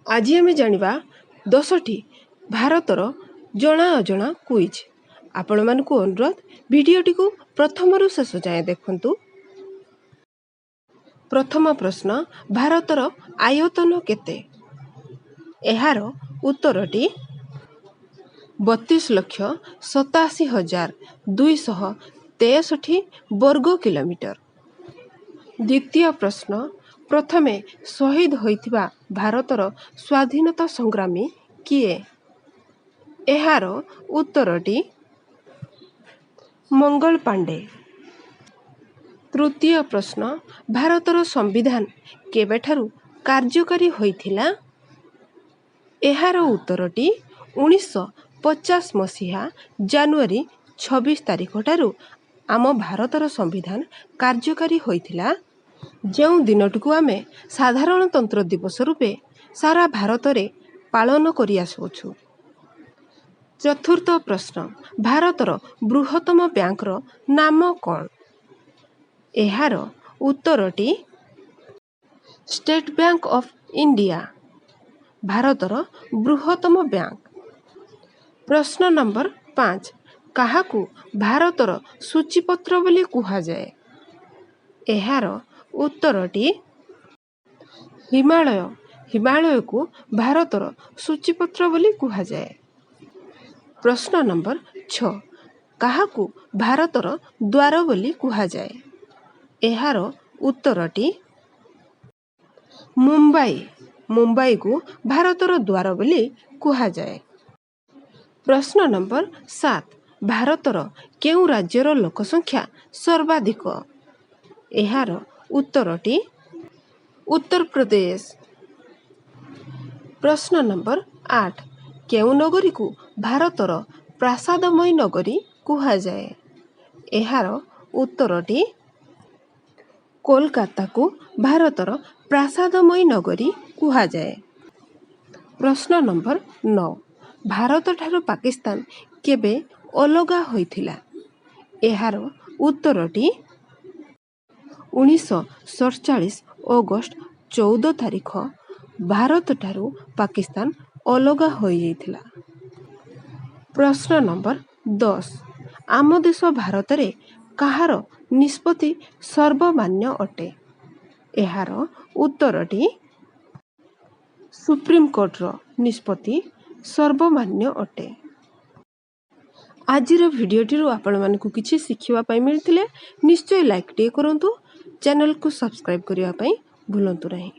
आज आम जानिबा 10टी भारतर जना अजना क्विज। आपण मानकु अनुरोध भिडियोटी को प्रथम शेष जाए देखंतु। प्रथम प्रश्न, भारतर आयतन केते? एहार उत्तरटी 32,87,263 वर्ग किलोमीटर। द्वितीय प्रश्न, प्रथमे शहीद होइथिबा भारतर स्वाधीनता संग्रामी किए? एहार उत्तरटी मंगल पांडे। तृतीय प्रश्न, भारतर संविधान केबेठारु कार्यकारी होइथिला? एहार उत्तरटी 1950 मसीहा जनवरी 26 तारिख ठारू आम भारतर संविधान कार्यकारी होइथिला, जेउ दिनटुकु आमे साधारणतंत्र दिवस रूपे सारा भारत रे पालन करि आसुछु। चतुर्थ प्रश्न, भारतर बृहत्तम बैंकर नाम कौन? एहार उत्तरटी स्टेट बैंक ऑफ इंडिया, भारतर बृहत्तम बैंक। प्रश्न नंबर 5, काहाकू भारतर सूचीपत्र बोली कुहा जाए? एहार उत्तरटी हिमालय। हिमालय को भारतर सूचीपत्र बोली कुहा जाए। प्रश्न नंबर 6, काहाकू भारतर द्वार बोली कुहा जाए? एहार उत्तरटी मुंबई। मुंबई को भारतर द्वार बोली कुहा जाए। प्रश्न नंबर 7, भारतर केउ राज्यर लोक संख्या सर्वाधिक? एहार उत्तरटी उत्तर प्रदेश। प्रश्न नंबर 8, केउ नगरी को भारतर प्रासादमयी नगरी कुहा जाए? एहार उत्तरटी कोलकाता को भारतर प्रासादमयी नगरी कुहा जाए। प्रश्न नंबर 9, भारत ठारू पाकिस्तान केबे अलगा होइथिला? एहार उत्तरटी 1947 अगस्त 14 तारिख भारत ठारू पाकिस्तान अलगा होई जाइथिला। प्रश्न नंबर 10, आम देश भारत रे काहार निष्पत्ति सर्वमान्य अटे? एहार उत्तरटी सुप्रीम कोर्ट रो निष्पत्ति सर्वमान्य अटे। आजिर भिडियोटी आपण मानकु किछि शिखिबा पई मिलथिले निश्चय लाइक टे करंतु, चैनल को सब्सक्राइब करिया पई भूलंतु नहीं।